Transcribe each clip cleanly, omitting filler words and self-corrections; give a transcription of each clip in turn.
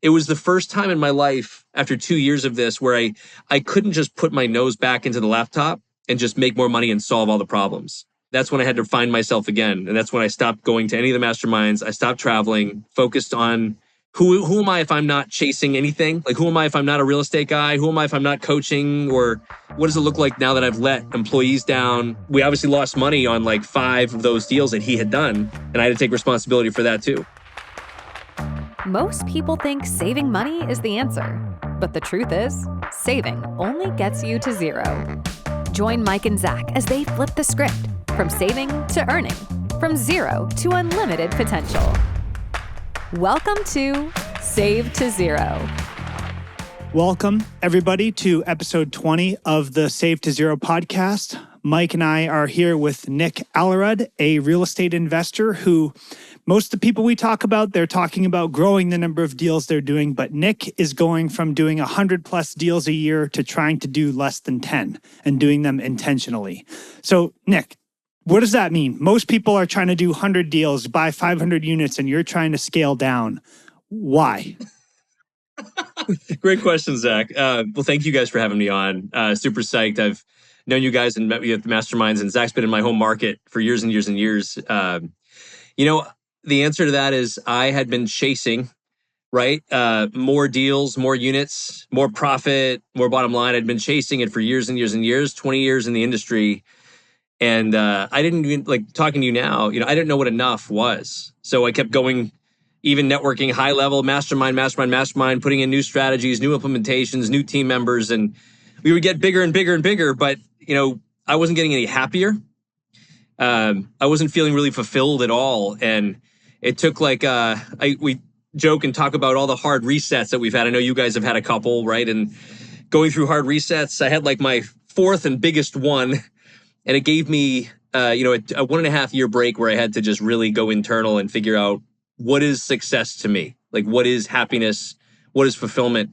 it was the first time in my life after 2 years of this where I couldn't just put my nose back into the laptop and just make more money and solve all the problems. That's when I had to find myself again. And that's when I stopped going to any of the masterminds. I stopped traveling, focused on who am I if I'm not chasing anything? Like, who am I if I'm not a real estate guy? Who am I if I'm not coaching? Or what does it look like now that I've let employees down? We obviously lost money on like 5 of those deals that he had done. And I had to take responsibility for that too. Most people think saving money is the answer. But the truth is, saving only gets you to zero. Join Mike and Zach as they flip the script from saving to earning, from zero to unlimited potential. Welcome to Save to Zero. Welcome, everybody, to episode 20 of the Save to Zero podcast. Mike and I are here with Nick Aalerud, a real estate investor who most of the people we talk about, they're talking about growing the number of deals they're doing, but Nick is going from doing 100 plus deals a year to trying to do less than 10 and doing them intentionally. So, Nick, what does that mean? Most people are trying to do 100 deals, buy 500 units, and you're trying to scale down. Why? Great question, Zach. Well, thank you guys for having me on. Super psyched. I've known you guys and met you at the masterminds, and Zach's been in my home market for years and years and years. The answer to that is I had been chasing, right? More deals, more units, more profit, more bottom line. I'd been chasing it for years and years and years, 20 years in the industry. And I didn't even, like, talking to you now, I didn't know what enough was. So I kept going, even networking, high level, mastermind, putting in new strategies, new implementations, new team members. And we would get bigger and bigger and bigger. But, I wasn't getting any happier. I wasn't feeling really fulfilled at all. And it took we joke and talk about all the hard resets that we've had. I know you guys have had a couple, right? And going through hard resets, I had like my 4th and biggest one. And it gave me, a 1.5 year break where I had to just really go internal and figure out what is success to me? Like, what is happiness? What is fulfillment?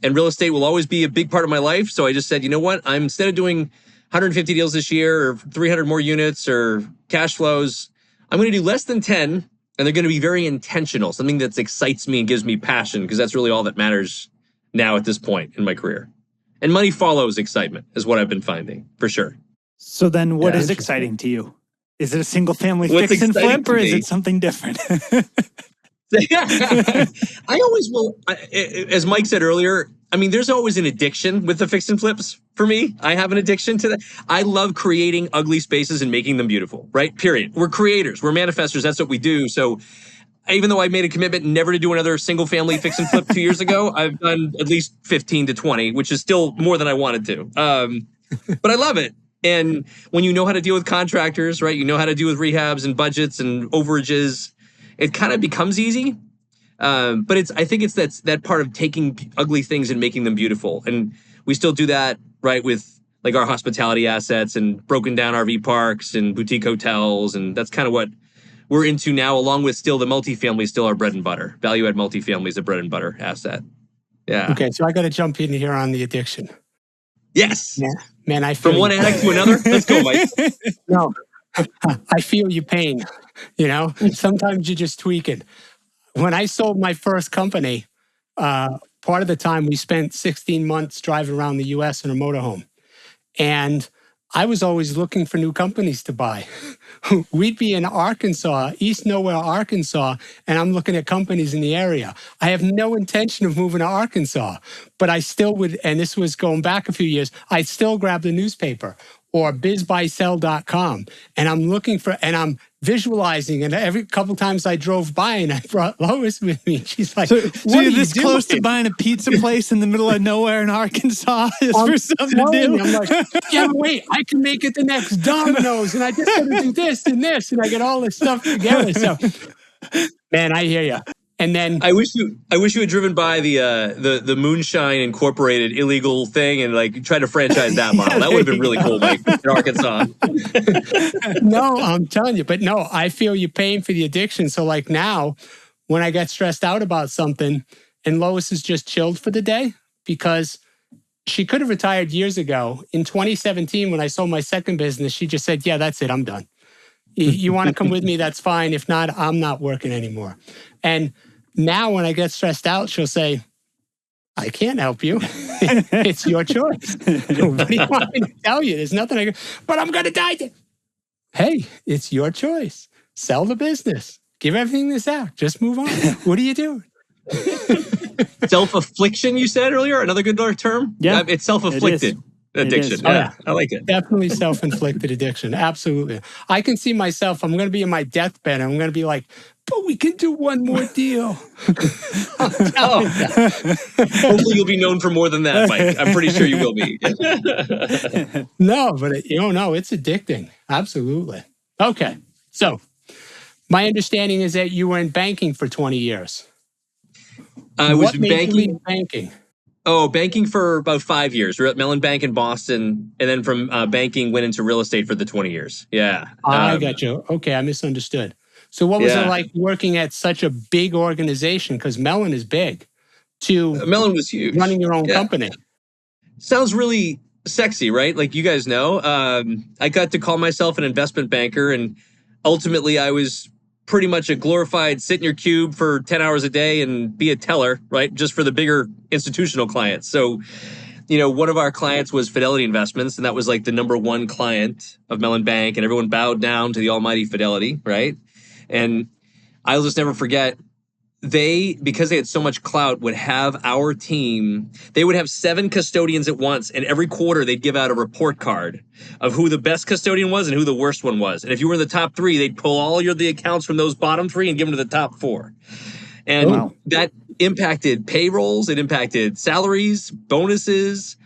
And real estate will always be a big part of my life. So I just said, you know what? Instead of doing 150 deals this year or 300 more units or cash flows, I'm going to do less than 10. And they're going to be very intentional, something that excites me and gives me passion, because that's really all that matters now at this point in my career. And money follows excitement is what I've been finding, for sure. So then what is exciting to you? Is it a single family fix and flip, or is it something different? I always will, as Mike said earlier, there's always an addiction with the fix and flips for me. I have an addiction to that. I love creating ugly spaces and making them beautiful, right? Period. We're creators. We're manifestors. That's what we do. So even though I made a commitment never to do another single family fix and flip 2 years ago, I've done at least 15 to 20, which is still more than I wanted to. But I love it. And when you know how to deal with contractors, right? You know how to deal with rehabs and budgets and overages, it kind of becomes easy. But I think it's that part of taking ugly things and making them beautiful. And we still do that, right, with like our hospitality assets and broken down RV parks and boutique hotels. And that's kind of what we're into now, along with still the multifamily, still our bread and butter. Value add multifamily is a bread and butter asset. Yeah. Okay, so I got to jump in here on the addiction. Yes. Yeah. Man, I feel from one addict to another. Let's go, Mike. No, I feel your pain. Sometimes you just tweak it. When I sold my first company, part of the time we spent 16 months driving around the U.S. in a motorhome. And I was always looking for new companies to buy. We'd be in Arkansas, East Nowhere, Arkansas, and I'm looking at companies in the area. I have no intention of moving to Arkansas, but I still would, and this was going back a few years, I'd still grab the newspaper or bizbuysell.com, and I'm looking for, and I'm visualizing, and every couple times I drove by and I brought Lois with me. She's like, so you're this close to buying a pizza place in the middle of nowhere in Arkansas just for something to do? I'm like, yeah, wait, I can make it the next Domino's, and I just got to do this and this, and I get all this stuff together. So, man, I hear you. And then I wish you had driven by the Moonshine Incorporated illegal thing and like tried to franchise that model. That would have been really cool, Mike, in Arkansas. No, I'm telling you, but no, I feel you paying for the addiction. So like now, when I get stressed out about something, and Lois is just chilled for the day because she could have retired years ago. In 2017, when I sold my second business, she just said, "Yeah, that's it, I'm done. You want to come with me? That's fine. If not, I'm not working anymore." And Now, when I get stressed out, she'll say, I can't help you. It's your choice. What do you want me to tell you? There's nothing I can, but I'm going to die. Hey, it's your choice. Sell the business. Give everything to Zach. Just move on. What are you doing? Self-affliction, you said earlier? Another good term? Yeah. It's self-afflicted addiction. Yeah, I like it. Definitely self-inflicted addiction. Absolutely. I can see myself, I'm going to be in my deathbed. I'm going to be like, but we can do one more deal. Hopefully you'll be known for more than that, Mike. I'm pretty sure you will be. No, but it's addicting. Absolutely. Okay. So my understanding is that you were in banking for 20 years. I was what made banking. you leave banking? Oh, banking for about 5 years. We were at Mellon Bank in Boston, and then from banking went into real estate for the 20 years. Yeah. I got you. Okay, I misunderstood. So what was it like working at such a big organization, because Mellon is big, to Mellon was huge. Running your own company? Sounds really sexy, right? Like you guys know. I got to call myself an investment banker, and ultimately I was pretty much a glorified sit in your cube for 10 hours a day and be a teller, right? Just for the bigger institutional clients. So, one of our clients was Fidelity Investments, and that was like the number one client of Mellon Bank, and everyone bowed down to the almighty Fidelity, right? And I'll just never forget, because they had so much clout, would have our team, they would have 7 custodians at once, and every quarter they'd give out a report card of who the best custodian was and who the worst one was. And if you were in the top 3, they'd pull all the accounts from those bottom 3 and give them to the top 4. And that impacted payrolls, it impacted salaries, bonuses.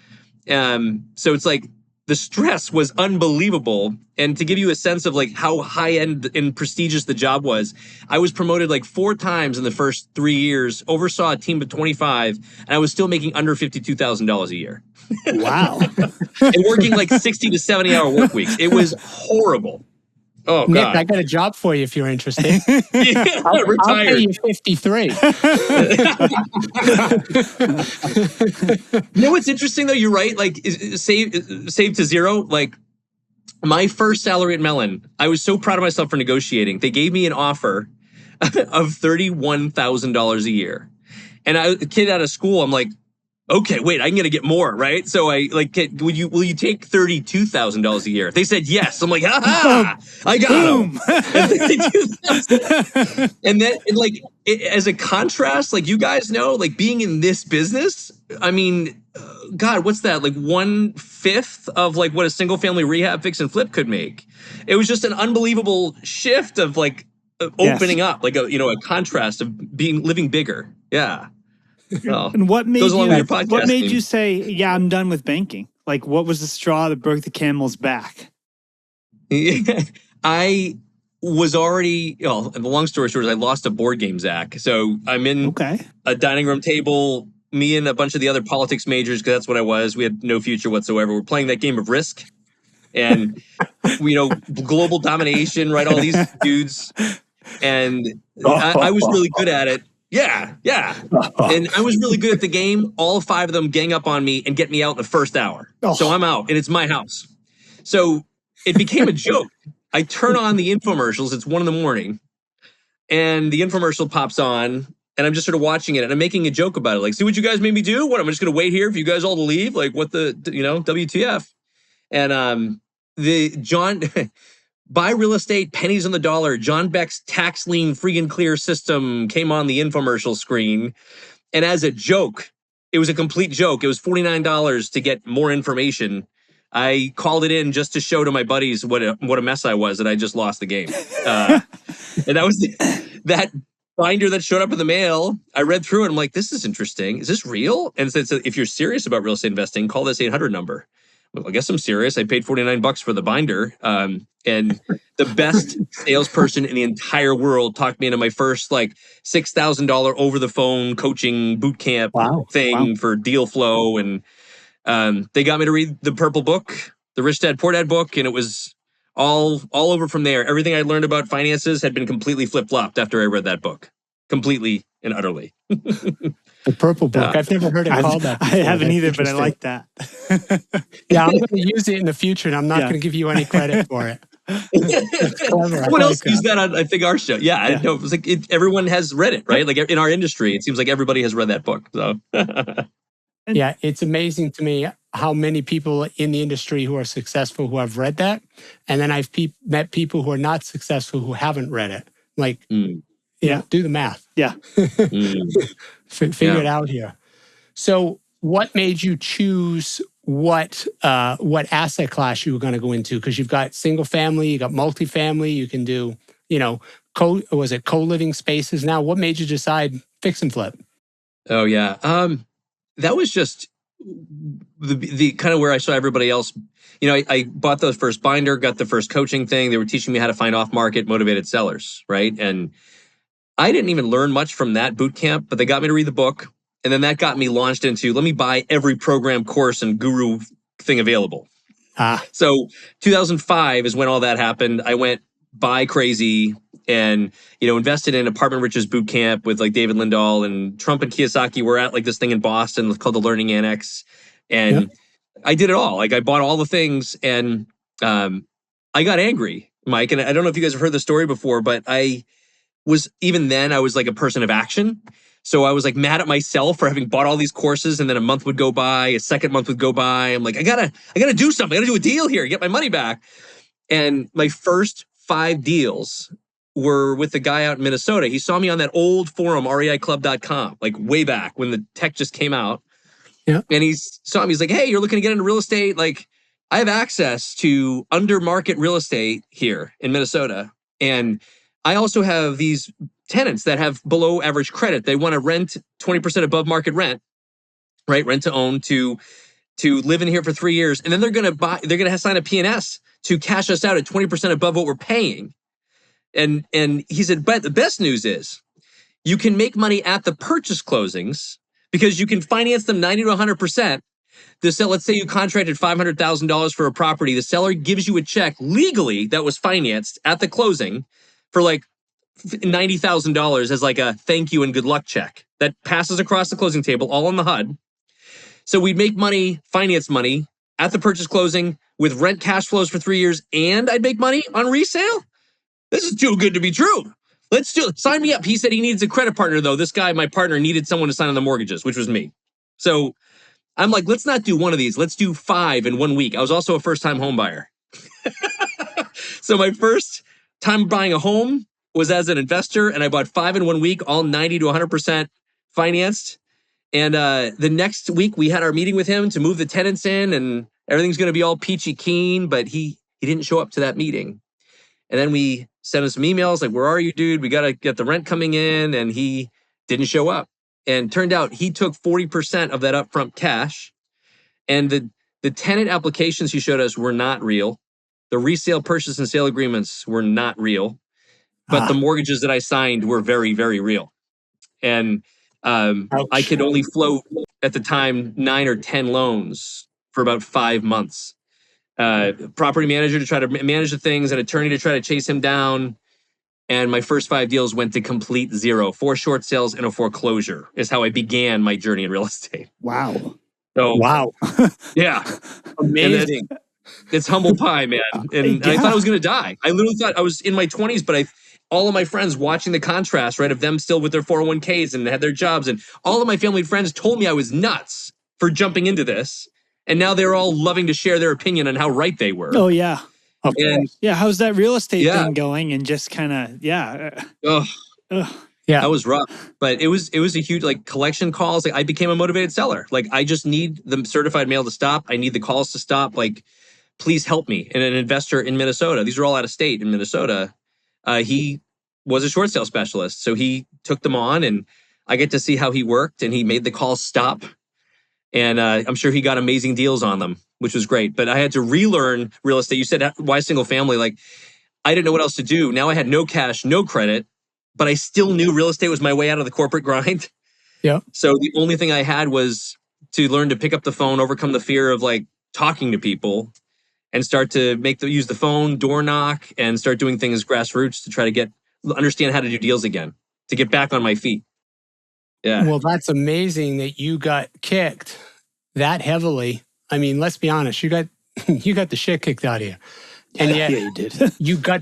So it's like the stress was unbelievable. And to give you a sense of like how high end and prestigious the job was, I was promoted like 4 times in the first 3 years, oversaw a team of 25, and I was still making under $52,000 a year. Wow. And working like 60 to 70 hour work weeks. It was horrible. Oh, Nick, God. I got a job for you if you're interested. I'll I'll pay you 53. You know what's interesting though? You're right. Like save to zero. Like my first salary at Mellon, I was so proud of myself for negotiating. They gave me an offer of $31,000 a year, and a kid out of school. I'm like, okay, wait, I'm gonna get more, right? So I like, will you take $32,000 a year? They said yes. I'm like, ha! I got him. And then, as a contrast, like you guys know, like being in this business, I mean, God, what's that? Like 1/5 of like what a single family rehab fix and flip could make. It was just an unbelievable shift of like opening up, like a contrast of living bigger. Yeah. Oh, and what made you say, yeah, I'm done with banking? Like, what was the straw that broke the camel's back? I was already, the long story short is I lost a board game, Zach. So I'm in a dining room table, me and a bunch of the other politics majors, because that's what I was. We had no future whatsoever. We're playing that game of Risk and, global domination, right? All these dudes. And I was really good at it. Yeah. And I was really good at the game. All 5 of them gang up on me and get me out in the first hour. So I'm out, and it's my house. So it became a joke. I turn on the infomercials. It's 1 a.m, and the infomercial pops on, and I'm just sort of watching it, and I'm making a joke about it. Like, see what you guys made me do? What, I'm just going to wait here for you guys all to leave? Like, what the, WTF? And John... Buy real estate, pennies on the dollar. John Beck's tax lien free and clear system came on the infomercial screen. And as a joke, it was a complete joke. It was $49 to get more information. I called it in just to show to my buddies what a mess I was, that I just lost the game. And that was that binder that showed up in the mail. I read through it. I'm like, this is interesting. Is this real? And so if you're serious about real estate investing, call this 800 number. Well, I guess I'm serious. I paid $49 for the binder. And the best salesperson in the entire world talked me into my first like $6,000 over the phone coaching boot camp thing for deal flow. And they got me to read the Purple Book, the Rich Dad Poor Dad book. And it was all over from there. Everything I learned about finances had been completely flip-flopped after I read that book. Completely and utterly. The Purple Book. I've never heard it called that before. I haven't either, but I like that. Yeah, I'm going to use it in the future, and I'm not going to give you any credit for it. That's clever. I Someone like else used that. that on, I think, our show. Yeah, I Yeah. know. It was like everyone has read it, right? Like in our industry, it seems like everybody has read that book. So, Yeah, it's amazing to me how many people in the industry who are successful who have read that. And then I've met people who are not successful who haven't read it. Like, Mm, Yeah. do the math. Yeah. mm, Figure yeah. it out here. So what made you choose what asset class you were going to go into? Because you've got single family, you got multifamily, you can do, co-living spaces now? What made you decide fix and flip? Oh yeah. That was just the kind of where I saw everybody else. I bought the first binder, got the first coaching thing. They were teaching me how to find off market motivated sellers, right? And I didn't even learn much from that boot camp, but they got me to read the book. And then that got me launched into, let me buy every program, course, and guru thing available. Ah, So 2005 is when all that happened. I went buy crazy and, invested in Apartment Riches boot camp with like David Lindahl and Trump and Kiyosaki. We're at like this thing in Boston called the Learning Annex. yeah. And I did it all. Like I bought all the things and I got angry, Mike. And I don't know if you guys have heard the story before, but even then I was like a person of action. So I was like mad at myself for having bought all these courses, and then a month would go by, a second month would go by. I'm like, I gotta do something. I gotta do a deal here, get my money back. And my first 5 deals were with the guy out in Minnesota. He saw me on that old forum, reiclub.com, like way back when the tech just came out. Yeah. And he saw me, he's like, hey, you're looking to get into real estate? Like, I have access to under market real estate here in Minnesota. And I also have these tenants that have below average credit. They want to rent 20% above market rent, right? Rent to own to live in here for 3 years. And then they're going to sign a P&S to cash us out at 20% above what we're paying. And he said, but the best news is you can make money at the purchase closings because you can finance them 90 to 100%. Let's say you contracted $500,000 for a property. The seller gives you a check legally that was financed at the closing for like $90,000 as like a thank you and good luck check that passes across the closing table, all on the HUD. So we'd make money, finance money at the purchase closing with rent cash flows for 3 years, and I'd make money on resale. This is too good to be true. Let's do it. Sign me up. He said he needs a credit partner, though. This guy, my partner, needed someone to sign on the mortgages, which was me. So I'm like, let's not do one of these. Let's do 5 in 1 week. I was also a first-time home buyer. So my first time buying a home was as an investor, and I bought 5 in 1 week, all 90 to 100% financed. And the next week, we had our meeting with him to move the tenants in, and everything's going to be all peachy keen, but he didn't show up to that meeting. And then we sent him some emails like, where are you, dude? We got to get the rent coming in. And he didn't show up. And turned out he took 40% of that upfront cash. And the tenant applications he showed us were not real. The resale purchase and sale agreements were not real. But the mortgages that I signed were very, very real. And I could only float at the time 9 or 10 loans for about 5 months. Property manager to try to manage the things, an attorney to try to chase him down. And my first 5 deals went to complete zero. 4 short sales and a foreclosure is how I began my journey in real estate. Wow. So, wow. Yeah. Amazing. It's humble pie, man. And Yeah. I thought I was going to die. I literally thought I was in my 20s, but all of my friends watching the contrast, right, of them still with their 401ks and had their jobs. And all of my family and friends told me I was nuts for jumping into this. And now they're all loving to share their opinion on how right they were. Oh, yeah. And yeah. How's that real estate thing going? And just kind of, yeah. Yeah. That was rough, but it was a huge like collection calls. Like I became a motivated seller. Like I just need the certified mail to stop. I need the calls to stop. Like, please help me. And an investor in Minnesota, these are all out of state in Minnesota. He was a short sale specialist. So he took them on and I get to see how he worked and he made the calls stop. And I'm sure he got amazing deals on them, which was great. But I had to relearn real estate. You said, why single family? Like I didn't know what else to do. Now I had no cash, no credit, but I still knew real estate was my way out of the corporate grind. Yeah. So the only thing I had was to learn to pick up the phone, overcome the fear of like talking to people and start to use the phone, door knock, and start doing things grassroots to try to understand how to do deals again, to get back on my feet. Yeah. Well, that's amazing that you got kicked that heavily. I mean, let's be honest, you got the shit kicked out of you. And yet Yeah, you did. you got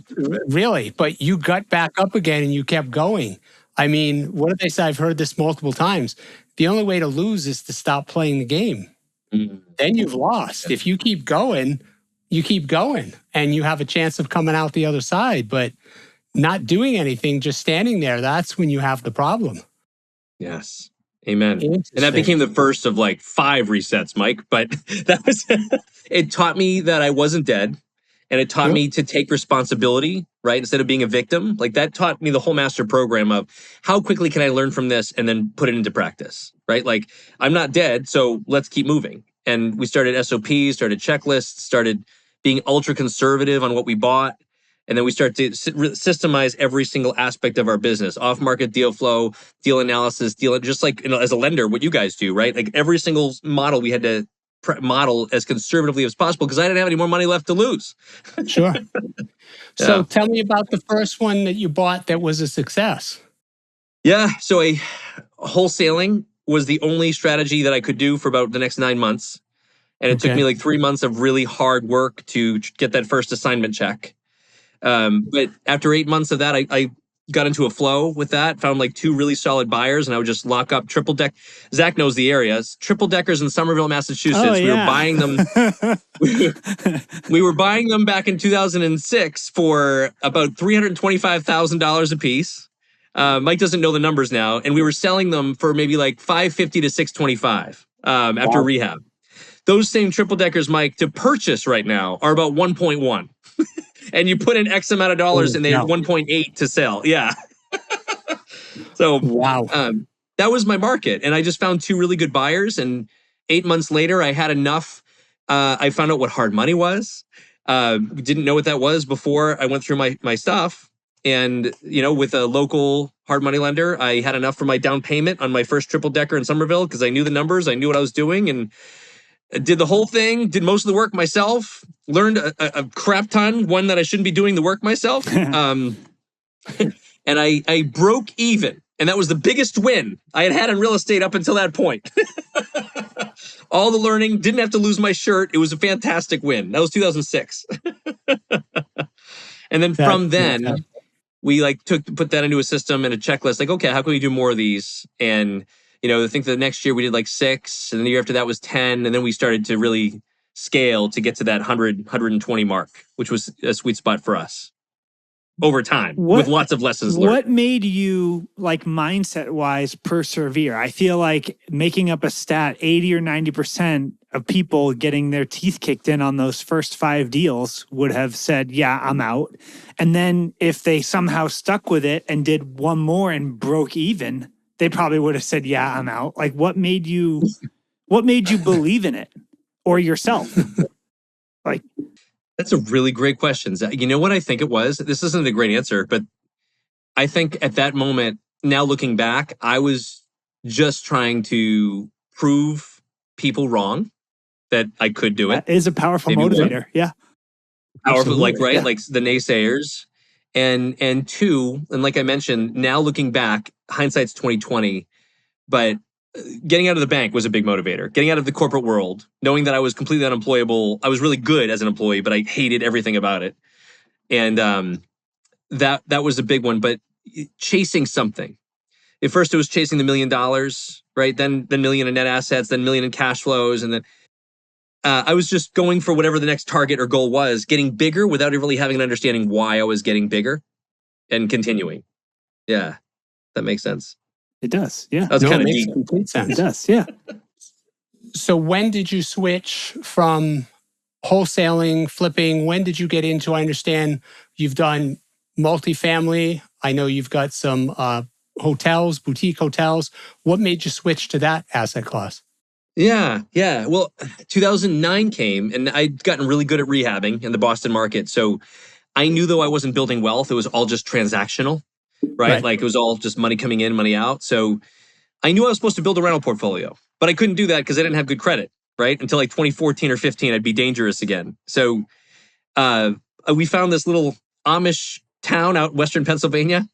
but you got back up again and you kept going. I mean, what did they say? I've heard this multiple times. The only way to lose is to stop playing the game. Then you've lost. If you keep going, and you have a chance of coming out the other side. But not doing anything, just standing there, that's when you have the problem. Yes. Amen. And that became the first of like 5 resets, Mike. But that was, it taught me that I wasn't dead. And it taught me to take responsibility, right? Instead of being a victim. Like that taught me the whole master program of how quickly can I learn from this and then put it into practice, right? Like I'm not dead, so let's keep moving. And we started SOPs, started checklists, started being ultra conservative on what we bought. And then we start to systemize every single aspect of our business, off-market deal flow, deal analysis, just like as a lender, what you guys do, right? Like every single model we had to model as conservatively as possible because I didn't have any more money left to lose. Sure. So tell me about the first one that you bought that was a success. Yeah. So wholesaling was the only strategy that I could do for about the next 9 months. And it took me like 3 months of really hard work to get that first assignment check. But after 8 months of that, I got into a flow with that, found like 2 really solid buyers, and I would just lock up triple deck. Zach knows the areas. Triple deckers in Somerville, Massachusetts. Oh, yeah. We were buying them. We were buying them back in 2006 for about $325,000 a piece. Mike doesn't know the numbers now, and we were selling them for maybe like $550 to $625 after rehab. Those same triple deckers, Mike, to purchase right now are about 1.1. And you put in X amount of dollars and they're 1.8 to sell. Yeah. So that was my market. And I just found 2 really good buyers. And 8 months later, I had enough. I found out what hard money was. Didn't know what that was before I went through my stuff. And, with a local hard money lender, I had enough for my down payment on my first triple decker in Somerville because I knew the numbers. I knew what I was doing. And did the whole thing, did most of the work myself, learned a crap ton, one that I shouldn't be doing the work myself. And I broke even. And that was the biggest win I had in real estate up until that point. All the learning, didn't have to lose my shirt. It was a fantastic win. That was 2006. And then from then, we put that into a system and a checklist. Like, okay, how can we do more of these? And I think the next year we did like 6, and then the year after that was 10, and then we started to really scale to get to that 120 mark, which was a sweet spot for us over time with lots of lessons learned. What made you, like mindset-wise, persevere? I feel like making up a stat, 80 or 90% of people getting their teeth kicked in on those first 5 deals would have said, yeah, I'm out. And then if they somehow stuck with it and did one more and broke even, they probably would have said, yeah, I'm out. Like what made you believe in it or yourself? Like, that's a really great question. You know what I think it was? This isn't a great answer, but I think at that moment, now looking back, I was just trying to prove people wrong that I could do it. That is a powerful motivator. Yeah. Powerful, like the naysayers. And 2, and like I mentioned, now looking back, hindsight's 2020, but getting out of the bank was a big motivator. Getting out of the corporate world, knowing that I was completely unemployable. I was really good as an employee, but I hated everything about it. And that was a big one. But chasing something. At first, it was chasing the $1 million, right? Then the million in net assets, then $1 million in cash flows, and then I was just going for whatever the next target or goal was, getting bigger without really having an understanding why I was getting bigger and continuing. Yeah, that makes sense. It does. Yeah. That's kind of makes deep. complete sense. It does. Yeah. So when did you switch from wholesaling, flipping? When did you get into, I understand you've done multifamily. I know you've got some hotels, boutique hotels. What made you switch to that asset class? Yeah. Well, 2009 came and I'd gotten really good at rehabbing in the Boston market. So I knew though I wasn't building wealth, it was all just transactional, right? Like it was all just money coming in, money out. So I knew I was supposed to build a rental portfolio, but I couldn't do that because I didn't have good credit, right? Until like 2014 or 15, I'd be dangerous again. So we found this little Amish town out in Western Pennsylvania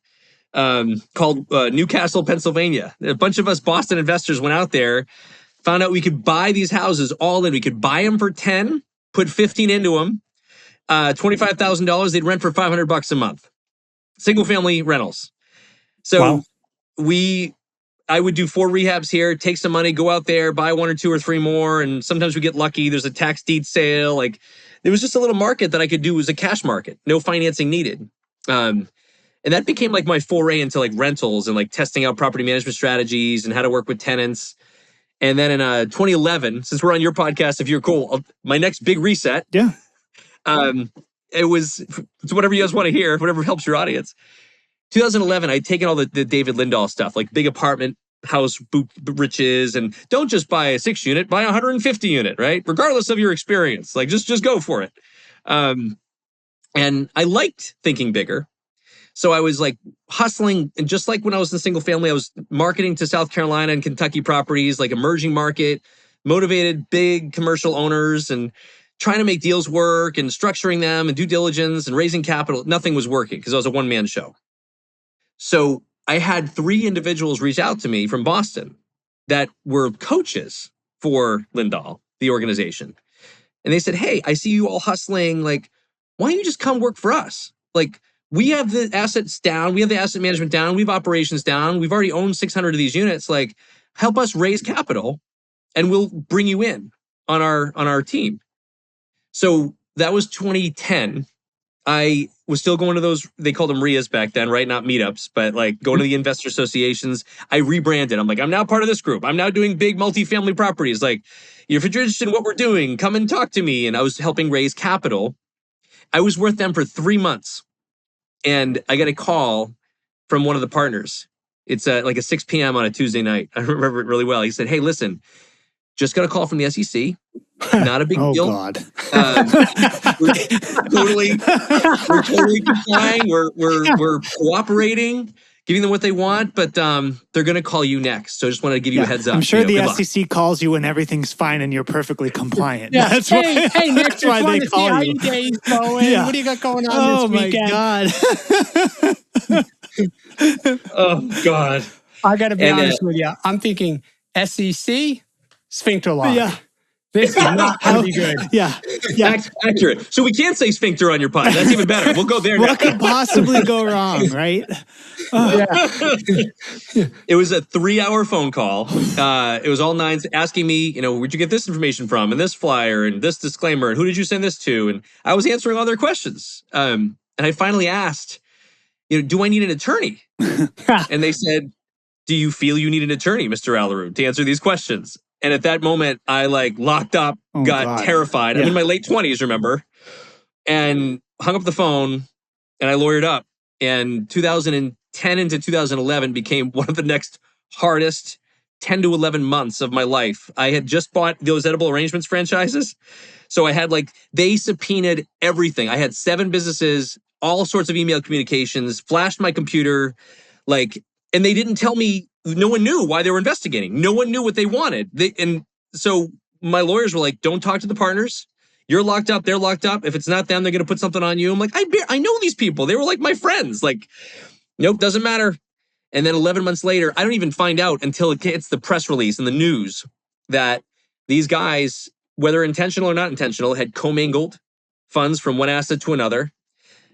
called Newcastle, Pennsylvania. A bunch of us Boston investors went out there, found out we could buy these houses all in. We could buy them for 10, put 15 into them, $25,000 they'd rent for $500 a month. Single family rentals. So Wow. I would do 4 rehabs here, take some money, go out there, buy 1 or 2 or 3 more. And sometimes we get lucky. There's a tax deed sale. Like there was just a little market that I could do. It was a cash market, no financing needed. And that became like my foray into like rentals and like testing out property management strategies and how to work with tenants. And then in 2011, since we're on your podcast, if you're cool, my next big reset. Yeah. It was, it's whatever you guys want to hear, whatever helps your audience. 2011, I'd taken all the David Lindahl stuff, like big apartment house riches, and don't just buy a 6 unit, buy a 150 unit, right? Regardless of your experience, like just go for it. And I liked thinking bigger. So I was like hustling, and just like when I was in single family, I was marketing to South Carolina and Kentucky properties, like emerging market, motivated big commercial owners, and trying to make deals work and structuring them and due diligence and raising capital. Nothing was working because I was a one-man show. So I had 3 individuals reach out to me from Boston that were coaches for Lindahl, the organization. And they said, hey, I see you all hustling. Like, why don't you just come work for us? Like, we have the assets down. We have the asset management down. We have operations down. We've already owned 600 of these units. Like, help us raise capital and we'll bring you in on our team. So that was 2010. I was still going to those, they called them RIAs back then, right? Not meetups, but like going to the investor associations. I rebranded. I'm like, I'm now part of this group. I'm now doing big multifamily properties. Like, if you're interested in what we're doing, come and talk to me. And I was helping raise capital. I was with them for 3 months. And I got a call from one of the partners. It's like a 6 p.m. on a Tuesday night. I remember it really well. He said, hey, listen, just got a call from the SEC. Not a big deal. Oh, God. We're totally complying. We're cooperating, giving them what they want, but they're going to call you next. So I just wanted to give you a heads up. I'm sure the SEC calls you when everything's fine and you're perfectly compliant. Yeah. That's hey, Nick, that's why they call how you. your day's going. Yeah. What do you got going on this weekend? God. Oh, God. I got to be honest with you. I'm thinking SEC, sphincter lock. Yeah. This is not going to be good. Yeah. Accurate. So we can't say sphincter on your pod. That's even better. We'll go there. What could possibly go wrong, right? It was a 3-hour phone call. It was all nines asking me, where'd you get this information from, and this flyer, and this disclaimer, and who did you send this to? And I was answering all their questions. And I finally asked, do I need an attorney? And they said, do you feel you need an attorney, Mr. Aalerud, to answer these questions? And at that moment, I locked up, got terrified. Yeah. I'm in my late 20s, remember? And hung up the phone, and I lawyered up. And 2010 into 2011 became one of the next hardest 10 to 11 months of my life. I had just bought those Edible Arrangements franchises. So I had they subpoenaed everything. I had 7 businesses, all sorts of email communications, flashed my computer, and they didn't tell me. No one knew why they were investigating. No one knew what they wanted. And so my lawyers were like, don't talk to the partners. You're locked up. They're locked up. If it's not them, they're going to put something on you. I'm like, I know these people. They were like my friends. Nope, doesn't matter. And then 11 months later, I don't even find out until it hits the press release and the news that these guys, whether intentional or not intentional, had commingled funds from one asset to another.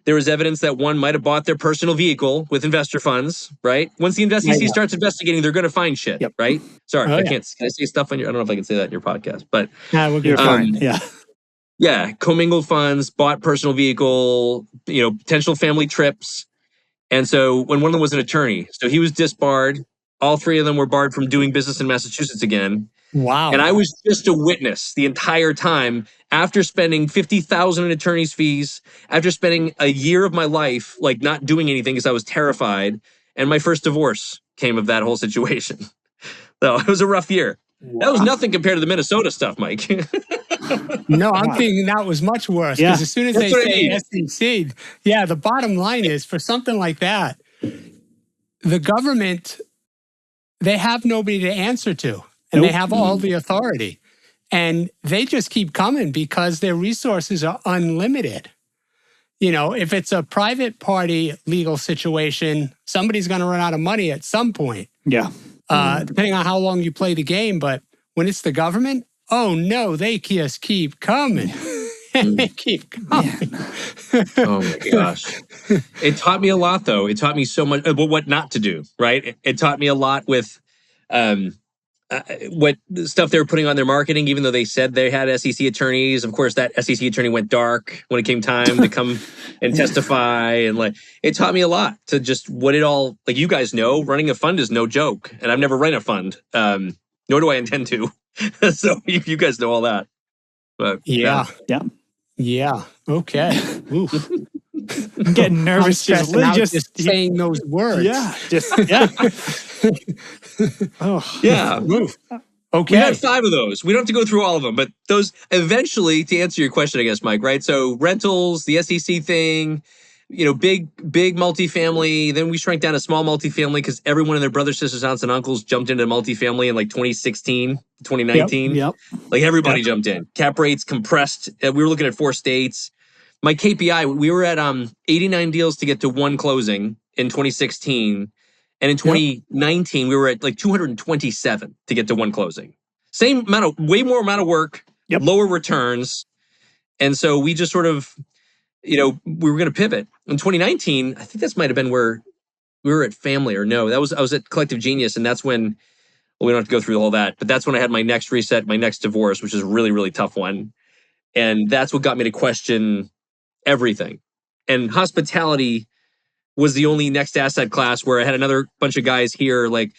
There was evidence that one might have bought their personal vehicle with investor funds, right? Once the SEC starts investigating, they're going to find shit, right? Sorry, can I say stuff on your, I don't know if I can say that in your podcast, but. You're fine, yeah. Yeah, commingled funds, bought personal vehicle, potential family trips. And so when one of them was an attorney, so he was disbarred. All 3 of them were barred from doing business in Massachusetts again. Wow. And I was just a witness the entire time after spending $50,000 in attorney's fees, after spending a year of my life, not doing anything because I was terrified. And my first divorce came of that whole situation. So it was a rough year. Wow. That was nothing compared to the Minnesota stuff, Mike. No, I'm thinking that was much worse. Because as soon as they say SEC, the bottom line is for something like that, the government, they have nobody to answer to. And they have all the authority. And they just keep coming because their resources are unlimited. If it's a private party legal situation, somebody's going to run out of money at some point. Yeah. Depending on how long you play the game. But when it's the government, oh no, they just keep coming. Keep going. Oh my gosh. It taught me a lot, though. It taught me so much what not to do, right? It taught me a lot with um, what stuff they were putting on their marketing, even though they said they had SEC attorneys. Of course, that SEC attorney went dark when it came time to come and testify. And like, it taught me a lot to just what it all, like you guys know, running a fund is no joke. And I've never run a fund, nor do I intend to. So you guys know all that. But Yeah. Yeah. Yeah. Okay. Oof. I'm getting nervous stressing out just saying those words. Yeah. Yeah. Oh. yeah. Oof. We Okay. had 5 of those. We don't have to go through all of them, but those eventually, to answer your question, I guess, Mike, right? So rentals, the SEC thing, big multifamily. Then we shrank down to small multifamily because everyone and their brothers, sisters, aunts, and uncles jumped into multifamily in like 2016, 2019. Yep. Like everybody jumped in. Cap rates compressed. We were looking at 4 states. My KPI, we were at 89 deals to get to 1 closing in 2016. And in 2019, we were at like 227 to get to 1 closing. Way more amount of work, lower returns. And so we just sort of, we were going to pivot. In 2019, I think this might have been where we were at Family, or no, I was at Collective Genius. And that's when, well, we don't have to go through all that, but that's when I had my next reset, my next divorce, which is a really, really tough one. And that's what got me to question everything. And hospitality was the only next asset class where I had another bunch of guys here, like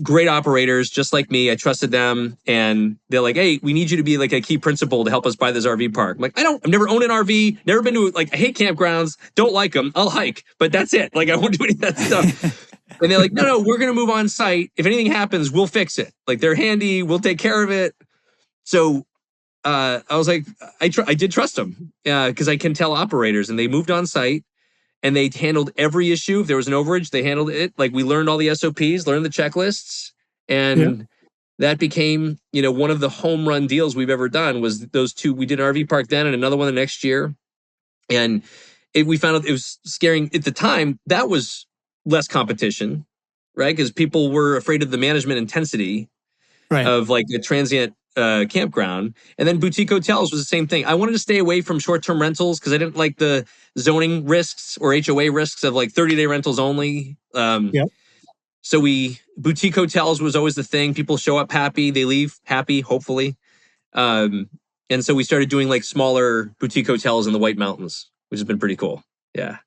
great operators, just like me. I trusted them, and they're like, "Hey, we need you to be like a key principal to help us buy this RV park." I'm like, I've never owned an RV, never been to I hate campgrounds, don't like them. I'll hike, but that's it. Like, I won't do any of that stuff. And they're like, no, we're going to move on site. If anything happens, we'll fix it. Like, they're handy. We'll take care of it. So I was like, I did trust them because I can tell operators, and they moved on site. And they handled every issue. If there was an overage, they handled it. Like, we learned all the SOPs, learned the checklists. And that became, one of the home run deals we've ever done was those 2. We did an RV park then and another one the next year. And we found out it was scaring at the time. That was less competition, right? Because people were afraid of the management intensity of like a transient campground. And then boutique hotels was the same thing. I wanted to stay away from short-term rentals because I didn't like the zoning risks or HOA risks of like 30-day rentals only. So boutique hotels was always the thing. People show up happy, they leave happy, hopefully. And so we started doing like smaller boutique hotels in the White Mountains, which has been pretty cool. Yeah.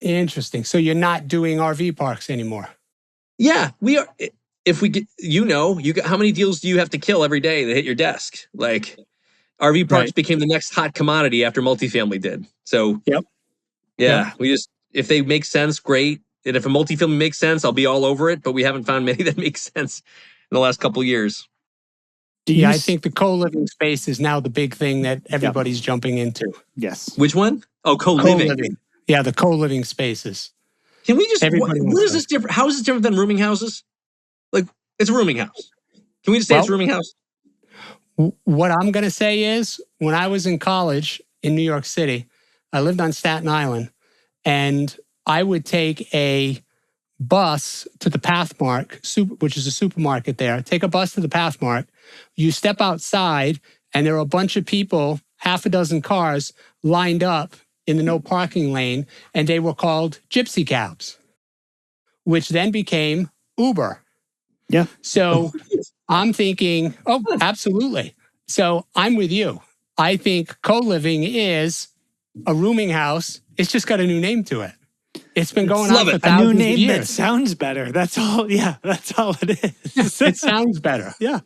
Interesting. So you're not doing RV parks anymore? Yeah, we are. If we get, how many deals do you have to kill every day that hit your desk? Like, RV parks became the next hot commodity after multifamily did. So, we just, if they make sense, great. And if a multifamily makes sense, I'll be all over it. But we haven't found many that make sense in the last couple of years. I think the co-living space is now the big thing that everybody's jumping into. Yes. Which one? Oh, co-living. Yeah, the co-living spaces. Can we just, what is this different? How is this different than rooming houses? Like, it's a rooming house. Can we just say it's a rooming house? What I'm going to say is, when I was in college in New York City, I lived on Staten Island, and I would take a bus to the Pathmark, which is a supermarket there. Take a bus to the Pathmark. You step outside, and there are a bunch of people, half a dozen cars, lined up in the no parking lane, and they were called gypsy cabs, which then became Uber. Yeah. So I'm thinking, oh, absolutely. So I'm with you. I think co-living is a rooming house. It's just got a new name to it. It's been going on for thousands of years. A new name that sounds better. That's all. Yeah, that's all it is. It sounds better. Yeah.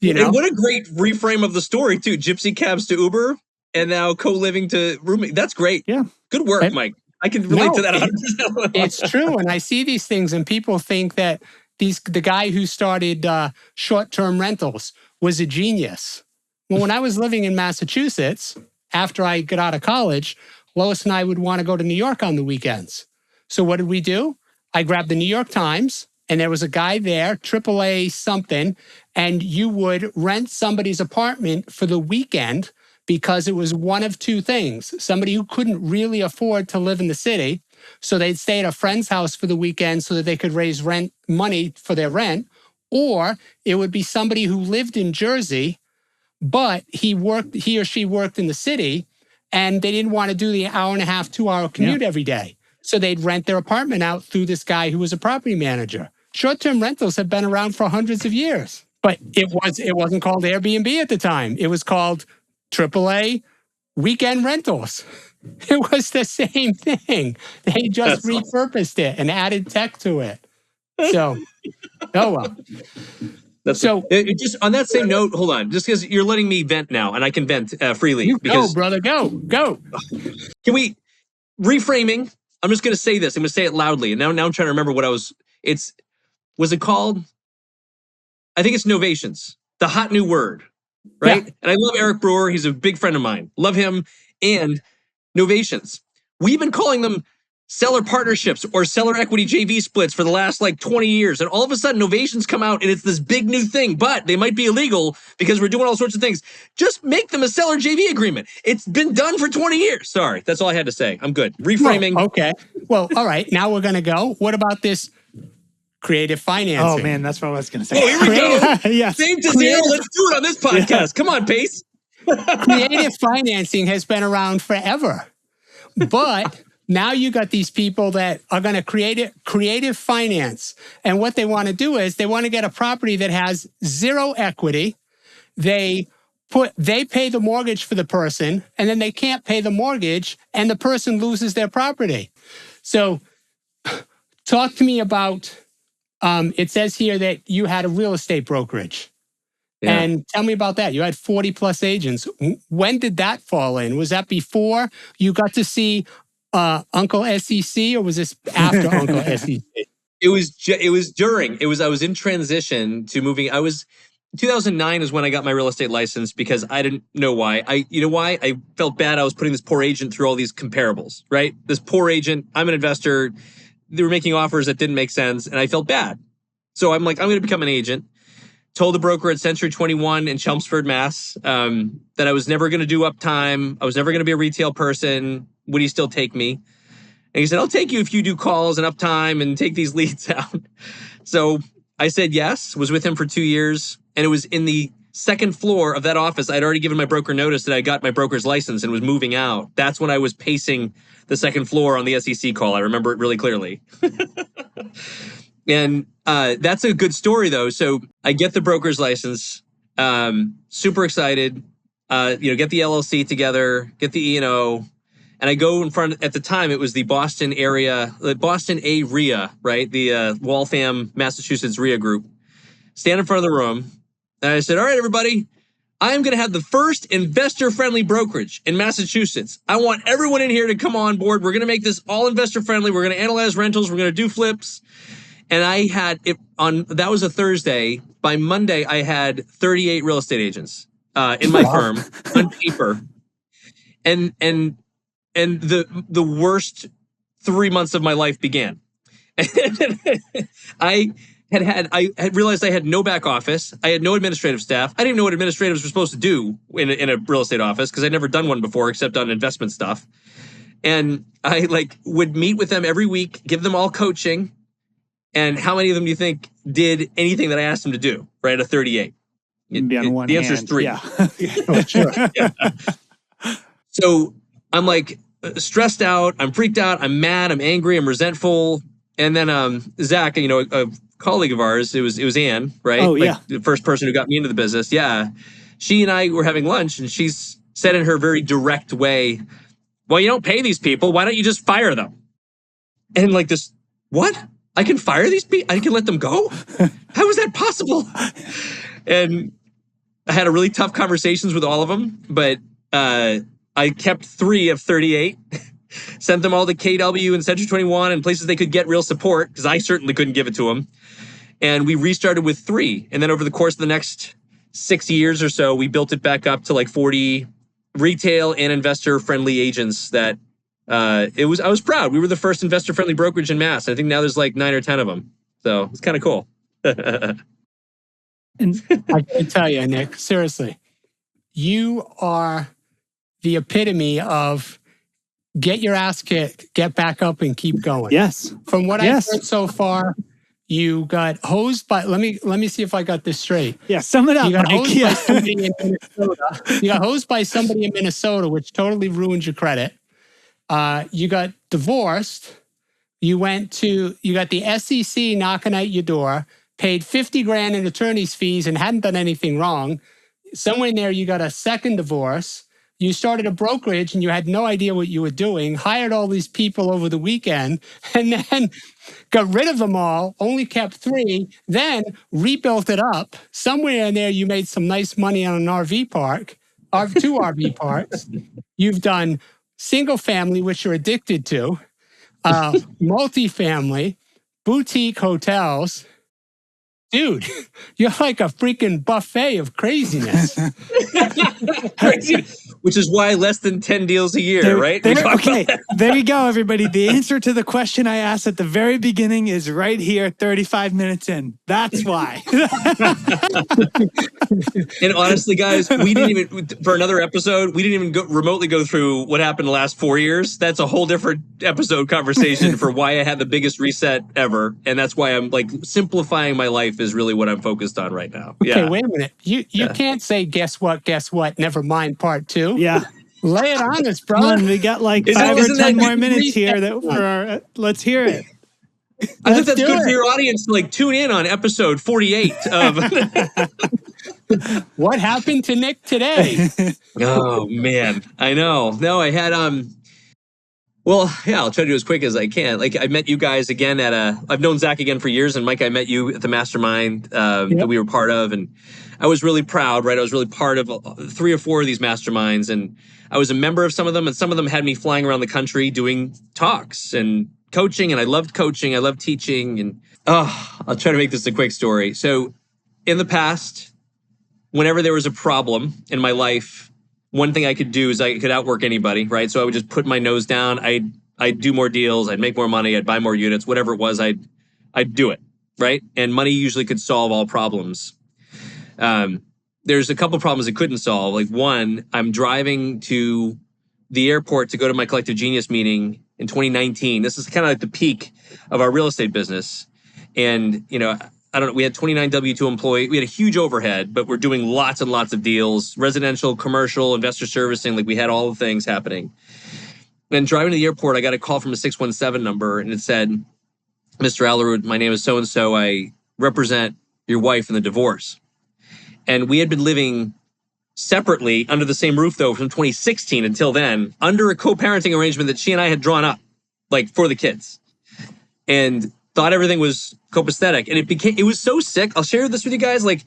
And what a great reframe of the story, too. Gypsy cabs to Uber and now co-living to rooming. That's great. Yeah. Good work, Mike. I can relate to that 100%. It's true. And I see these things, and people think that the guy who started short-term rentals was a genius. Well, when I was living in Massachusetts, after I got out of college, Lois and I would want to go to New York on the weekends. So what did we do? I grabbed the New York Times, and there was a guy there, AAA something, and you would rent somebody's apartment for the weekend because it was one of 2 things. Somebody who couldn't really afford to live in the city, so they'd stay at a friend's house for the weekend so that they could raise money for their rent, or it would be somebody who lived in Jersey but he or she worked in the city, and they didn't want to do the hour and a half, 2-hour commute every day. So they'd rent their apartment out through this guy who was a property manager. Short-term rentals have been around for hundreds of years, but it wasn't called Airbnb at the time. It was called AAA weekend rentals. It was the same thing. They just repurposed it and added tech to it. So, oh well. Just on that same note, hold on, just because you're letting me vent now, and I can vent freely. You go, brother, go. Can we reframing? I'm just going to say this. I'm going to say it loudly, and now I'm trying to remember what was it called? I think it's novations, the hot new word, right? Yeah. And I love Eric Brewer. He's a big friend of mine. Love him. And novations. We've been calling them seller partnerships or seller equity JV splits for the last 20 years. And all of a sudden, novations come out and it's this big new thing, but they might be illegal because we're doing all sorts of things. Just make them a seller JV agreement. It's been done for 20 years. Sorry, that's all I had to say. I'm good. Reframing. Well, okay. Well, all right. Now we're going to go. What about this creative financing? Oh, man, that's what I was going to say. Oh, here we go. Yes. Save to zero. Let's do it on this podcast. Yeah. Come on, Pace. Creative financing has been around forever. But now you got these people that are going to create creative finance. And what they want to do is they want to get a property that has zero equity. They pay the mortgage for the person, and then they can't pay the mortgage, and the person loses their property. So talk to me about, it says here that you had a real estate brokerage. Yeah. And tell me about that. You had 40 plus agents. When did that fall in? Was that before you got to see Uncle SEC, or was this after Uncle SEC? It was during. I was in transition to moving. 2009 is when I got my real estate license because I didn't know why. Why? I felt bad. I was putting this poor agent through all these comparables, right? This poor agent, I'm an investor. They were making offers that didn't make sense, and I felt bad. So I'm like, I'm going to become an agent. Told the broker at Century 21 in Chelmsford, Mass, that I was never going to do uptime. I was never going to be a retail person. Would he still take me? And he said, I'll take you if you do calls and uptime and take these leads out. So I said yes, was with him for 2 years. And it was in the second floor of that office. I'd already given my broker notice that I got my broker's license and was moving out. That's when I was pacing the second floor on the SEC call. I remember it really clearly. And that's a good story, though. So I get the broker's license, super excited, get the LLC together, get the E&O, and I go in front. At the time, it was the Boston A RIA, right? The Waltham, Massachusetts RIA group. Stand in front of the room, and I said, all right, everybody, I'm going to have the first investor-friendly brokerage in Massachusetts. I want everyone in here to come on board. We're going to make this all investor-friendly. We're going to analyze rentals. We're going to do flips. And I had that was a Thursday. By Monday, I had 38 real estate agents in my firm on paper. And the worst 3 months of my life began. I had realized I had no back office. I had no administrative staff. I didn't even know what administratives were supposed to do in a real estate office because I'd never done one before except on investment stuff. And I would meet with them every week, give them all coaching. And how many of them do you think did anything that I asked them to do, right, at 38? The answer is 3. Yeah. Oh, sure. Yeah. So I'm stressed out. I'm freaked out. I'm mad. I'm angry. I'm resentful. And then Zach, a colleague of ours, it was Ann, right? Oh, yeah. The first person who got me into the business. Yeah. She and I were having lunch, and she said in her very direct way, well, you don't pay these people. Why don't you just fire them? And what? I can fire these people? I can let them go? How is that possible? And I had a really tough conversations with all of them, but I kept 3 of 38, sent them all to KW and Century 21 and places they could get real support because I certainly couldn't give it to them. And we restarted with 3. And then over the course of the next 6 years or so, we built it back up to 40 retail and investor friendly agents that I was proud. We were the first investor-friendly brokerage in Mass. I think now there's 9 or 10 of them. So it's kind of cool. And I can tell you, Nick, seriously, you are the epitome of get your ass kicked, get back up and keep going. Yes. From what I've heard so far, You got hosed by, let me see if I got this straight. Yeah, sum it up, You got Mike. hosed by somebody in Minnesota. You got hosed by somebody in Minnesota, which totally ruined your credit. You got divorced. You got the SEC knocking at your door, paid 50 grand in attorney's fees and hadn't done anything wrong. Somewhere in there, you got a second divorce. You started a brokerage and you had no idea what you were doing, hired all these people over the weekend, and then got rid of them all, only kept 3, then rebuilt it up. Somewhere in there, you made some nice money on an RV park, 2 RV parks. You've done single family, which you're addicted to, multifamily, boutique hotels. Dude, you're like a freaking buffet of craziness. Crazy. Which is why less than 10 deals a year, right? Okay, there you go, everybody. The answer to the question I asked at the very beginning is right here, 35 minutes in. That's why. And honestly, guys, we didn't even, for another episode, we didn't even remotely go through what happened the last 4 years. That's a whole different episode conversation for why I had the biggest reset ever. And that's why I'm like simplifying my life is really what I'm focused on right now. Okay, wait a minute. You can't say, guess what, never mind part 2. Yeah. Lay it on us, bro. Come on, we got like 5 or 10 more minutes here. Let's hear it. I think that's good for your audience to like tune in on episode 48 of What happened to Nick today? Oh man, I know. No, I had well, yeah, I'll try to do as quick as I can. Like I met you guys again I've known Zach again for years, and Mike, I met you at the mastermind that we were part of, and I was really proud, right? I was really part of 3 or 4 of these masterminds, and I was a member of some of them, and some of them had me flying around the country doing talks and coaching, and I loved coaching, I loved teaching, and I'll try to make this a quick story. So in the past, whenever there was a problem in my life, one thing I could do is I could outwork anybody, right? So I would just put my nose down. I'd do more deals. I'd make more money. I'd buy more units, whatever it was. I'd do it, right? And money usually could solve all problems. There's a couple problems it couldn't solve. Like one, I'm driving to the airport to go to my Collective Genius meeting in 2019. This is kind of like the peak of our real estate business. And, you know, I don't know, we had 29 W-2 employees. We had a huge overhead, but we're doing lots and lots of deals, residential, commercial, investor servicing. Like we had all the things happening. And driving to the airport, I got a call from a 617 number, and it said, Mr. Aalerud, my name is so-and-so. I represent your wife in the divorce. And we had been living separately under the same roof, though, from 2016 until then, under a co-parenting arrangement that she and I had drawn up, like for the kids. And thought everything was copacetic. And it was so sick. I'll share this with you guys. Like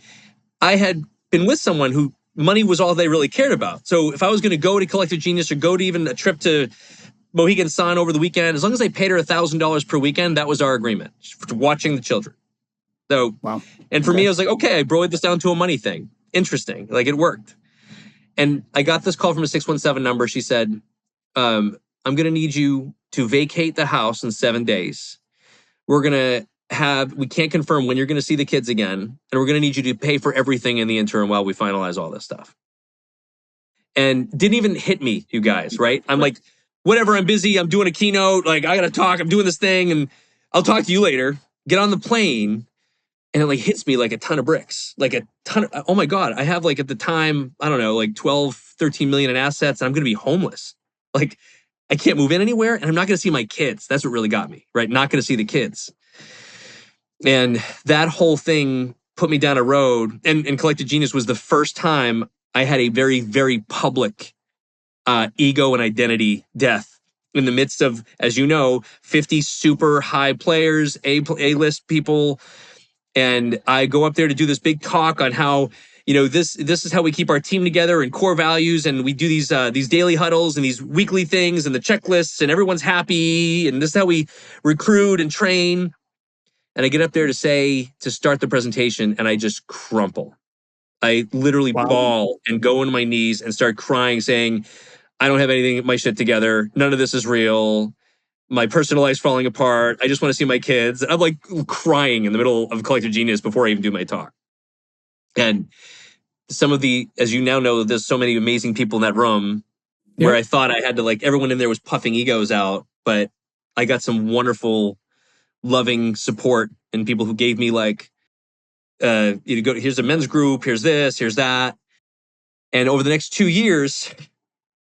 I had been with someone who money was all they really cared about. So if I was going to go to Collective Genius or go to even a trip to Mohegan Sun over the weekend, as long as I paid her $1,000 per weekend, that was our agreement for watching the children. So, wow. And for me, I was like, okay, I broke this down to a money thing. Interesting. Like it worked. And I got this call from a 617 number. She said, I'm going to need you to vacate the house in 7 days. We can't confirm when you're going to see the kids again. And we're going to need you to pay for everything in the interim while we finalize all this stuff. And didn't even hit me, you guys, right? I'm like, whatever, I'm busy. I'm doing a keynote. Like, I got to talk. I'm doing this thing and I'll talk to you later. Get on the plane. And it like hits me like a ton of bricks, like a ton of, oh my God, I have like at the time, I don't know, like 12, 13 million in assets. And I'm going to be homeless. Like I can't move in anywhere and I'm not going to see my kids. That's what really got me, right? Not going to see the kids. And that whole thing put me down a road. And Collective Genius was the first time I had a very, very public ego and identity death in the midst of, as you know, 50 super high players, A-list people. And I go up there to do this big talk on how, you know, this is how we keep our team together and core values. And we do these daily huddles and these weekly things and the checklists and everyone's happy. And this is how we recruit and train. And I get up there to start the presentation and I just crumple. I literally bawl and go on my knees and start crying saying, I don't have anything, my shit together. None of this is real. My personal life's falling apart. I just want to see my kids. I'm like crying in the middle of Collective Genius before I even do my talk. And some of as you now know, there's so many amazing people in that room where I thought I had to like, everyone in there was puffing egos out, but I got some wonderful, loving support and people who gave me like, here's a men's group, here's this, here's that. And over the next 2 years,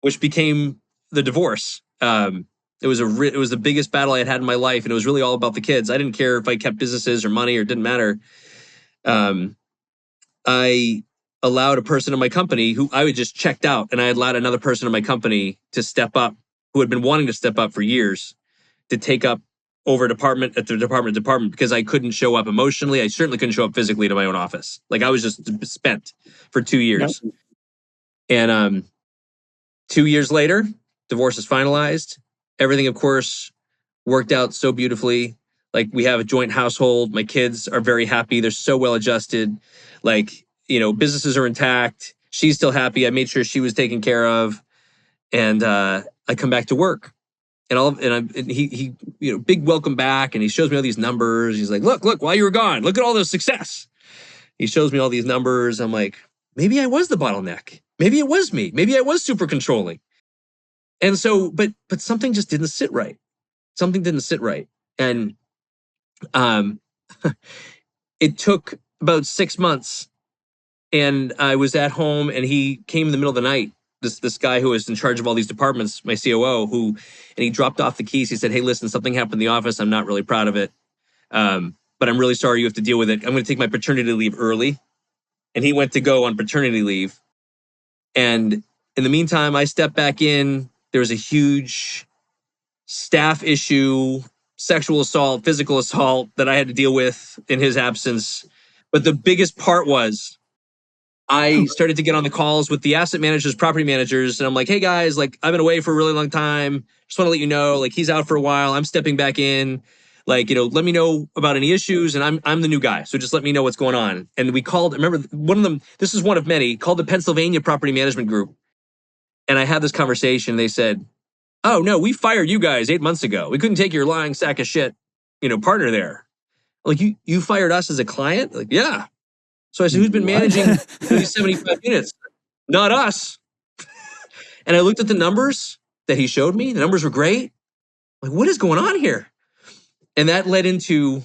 which became the divorce, it was the biggest battle I had in my life, and it was really all about the kids. I didn't care if I kept businesses or money, or it didn't matter. I allowed a person in my company who I had just checked out, and I allowed another person in my company to step up, who had been wanting to step up for years, to take up over department because I couldn't show up emotionally. I certainly couldn't show up physically to my own office. Like I was just spent for 2 years. Yep. And 2 years later, divorce is finalized. Everything, of course, worked out so beautifully. Like we have a joint household. My kids are very happy. They're so well adjusted. Like, businesses are intact. She's still happy. I made sure she was taken care of. And I come back to work. And he big welcome back. And he shows me all these numbers. He's like, look, while you were gone, look at all the success. He shows me all these numbers. I'm like, maybe I was the bottleneck. Maybe it was me. Maybe I was super controlling. And so, but something just didn't sit right. Something didn't sit right. And it took about 6 months, and I was at home, and he came in the middle of the night. This guy who was in charge of all these departments, my COO, and he dropped off the keys. He said, "Hey, listen, something happened in the office. I'm not really proud of it, but I'm really sorry you have to deal with it. I'm going to take my paternity leave early." And he went to go on paternity leave. And in the meantime, I stepped back in. There was a huge staff issue, sexual assault, physical assault that I had to deal with in his absence. But the biggest part was I started to get on the calls with the asset managers, property managers, and I'm like, "Hey guys, like I've been away for a really long time. Just want to let you know, like he's out for a while. I'm stepping back in. Like, let me know about any issues, and I'm the new guy. So just let me know what's going on." And we called, remember one of them, this is one of many, called the Pennsylvania Property Management Group. And I had this conversation. They said, "Oh no, we fired you guys 8 months ago. We couldn't take your lying sack of shit, partner there." Like, you fired us as a client? Like, yeah. So I said, "Who's been managing these 75 units?" "Not us." And I looked at the numbers that he showed me. The numbers were great. Like, what is going on here? And that led into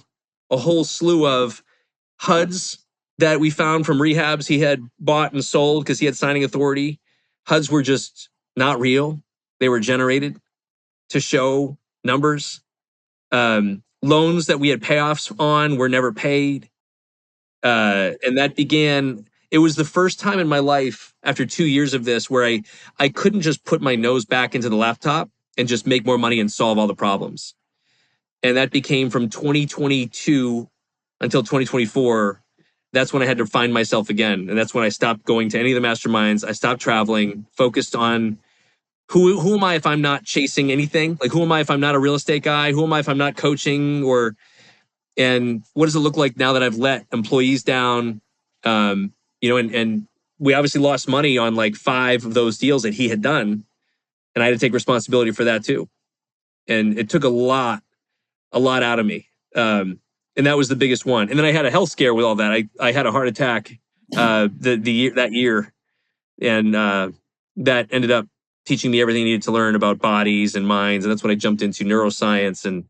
a whole slew of HUDs that we found from rehabs he had bought and sold because he had signing authority. HUDs were just not real. They were generated to show numbers. Loans that we had payoffs on were never paid. And that it was the first time in my life after 2 years of this where I couldn't just put my nose back into the laptop and just make more money and solve all the problems. And that became from 2022 until 2024. That's when I had to find myself again. And that's when I stopped going to any of the masterminds. I stopped traveling, focused on who am I if I'm not chasing anything? Like, who am I if I'm not a real estate guy? Who am I if I'm not coaching? And what does it look like now that I've let employees down? And we obviously lost money on like 5 of those deals that he had done. And I had to take responsibility for that too. And it took a lot out of me. And that was the biggest one. And then I had a health scare with all that. I had a heart attack that year. And that ended up teaching me everything I needed to learn about bodies and minds. And that's when I jumped into neuroscience and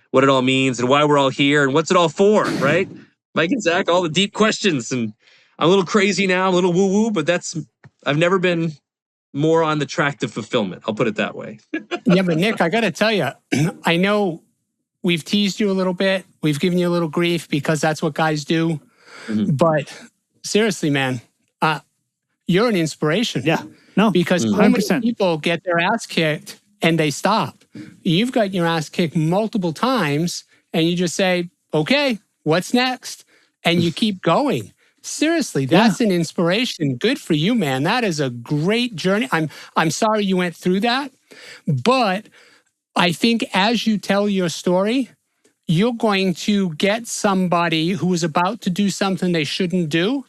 what it all means and why we're all here and what's it all for, right? Mike and Zach, all the deep questions. And I'm a little crazy now, I'm a little woo-woo, but I've never been more on the track to fulfillment. I'll put it that way. Yeah, but Nick, I got to tell you, I know we've teased you a little bit. We've given you a little grief because that's what guys do. Mm-hmm. But seriously, man, you're an inspiration. Yeah. No. Because 100%. so many people get their ass kicked and they stop. You've got your ass kicked multiple times and you just say, "Okay, what's next?" And you keep going. Seriously, that's an inspiration. Good for you, man. That is a great journey. I'm sorry you went through that, but I think as you tell your story, you're going to get somebody who is about to do something they shouldn't do,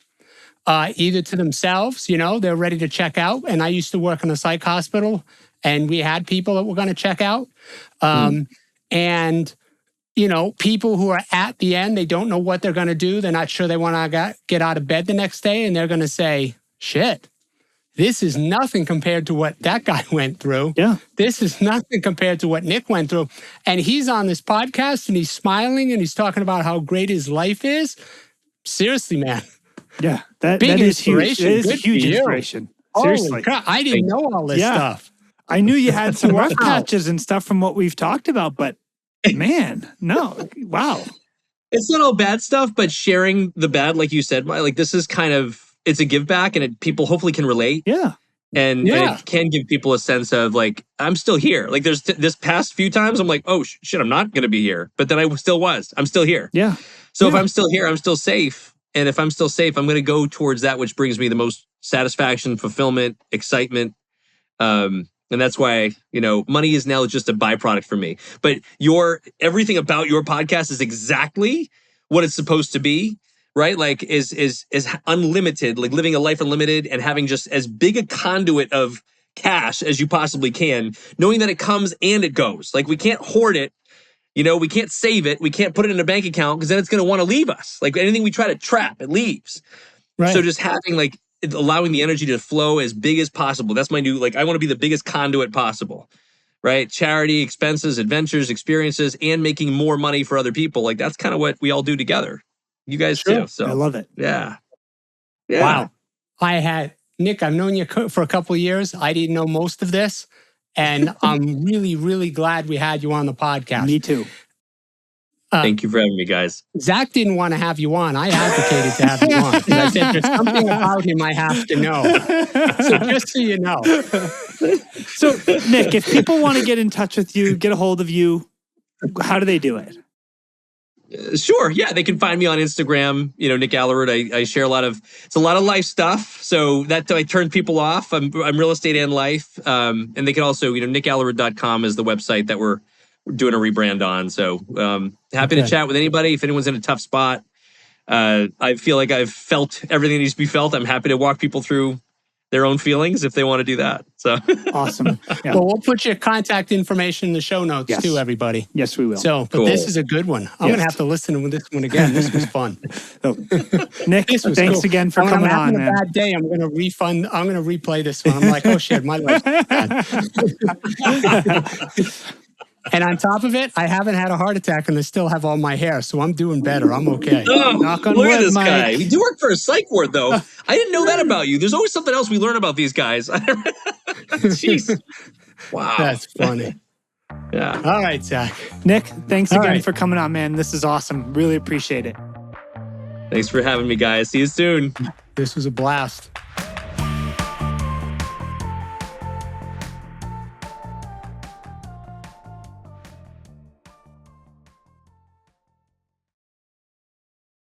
either to themselves, they're ready to check out. And I used to work in a psych hospital and we had people that were going to check out. And, people who are at the end, they don't know what they're going to do. They're not sure they want to get out of bed the next day. And they're going to say, "Shit, this is nothing compared to what that guy went through. Yeah. This is nothing compared to what Nick went through. And he's on this podcast and he's smiling and he's talking about how great his life is. Seriously, man. Yeah. That Big is huge. inspiration. It is a Good huge for you. inspiration. Holy Seriously. crap. I didn't know all this stuff. I knew you had some rough Wow. patches and stuff from what we've talked about, but man, no. Wow. It's not all bad stuff, but sharing the bad, like you said, like this is kind of, it's a give back, and people hopefully can relate. Yeah. And it can give people a sense of like, I'm still here. Like there's this past few times I'm like, oh shit, I'm not going to be here. But then I'm still here. Yeah. So if I'm still here, I'm still safe. And if I'm still safe, I'm going to go towards that which brings me the most satisfaction, fulfillment, excitement. And that's why, money is now just a byproduct for me. But everything about your podcast is exactly what it's supposed to be, right? Like is unlimited, like living a life unlimited and having just as big a conduit of cash as you possibly can, knowing that it comes and it goes. Like we can't hoard it. We can't save it. We can't put it in a bank account because then it's going to want to leave us. Like anything we try to trap, it leaves. Right. So just having allowing the energy to flow as big as possible. That's my new, I want to be the biggest conduit possible, right? Charity, expenses, adventures, experiences, and making more money for other people. Like that's kind of what we all do together. You guys too. So I love it. Yeah. Wow. Nick, I've known you for a couple of years. I didn't know most of this. And I'm really, really glad we had you on the podcast. Me too. Thank you for having me, guys. Zach didn't want to have you on. I advocated to have you on. Because I said, there's something about him I have to know. So just so you know. So, Nick, if people want to get in touch with you, get a hold of you, how do they do it? Sure. Yeah. They can find me on Instagram, Nick Aalerud. I share it's a lot of life stuff. So that I turn people off. I'm real estate and life. And they can also, nickalerud.com is the website that we're doing a rebrand on. So happy to chat with anybody. If anyone's in a tough spot, I feel like I've felt everything that needs to be felt. I'm happy to walk people through their own feelings if they want to do that. So awesome. Yeah. Well, we'll put your contact information in the show notes too, everybody. Yes, we will. So, but this is a good one. I'm going to have to listen to this one again. This was fun. So, Nick, thanks again for coming on. I'm having a bad day. I'm going to replay this one. I'm like, oh shit, my life's bad. And on top of it, I haven't had a heart attack and I still have all my hair. So I'm doing better. I'm okay. Oh, look at this guy. We do work for a psych ward, though. I didn't know that about you. There's always something else we learn about these guys. Jeez. Wow. That's funny. Yeah. All right, Zach. Nick, thanks again for coming on, man. This is awesome. Really appreciate it. Thanks for having me, guys. See you soon. This was a blast.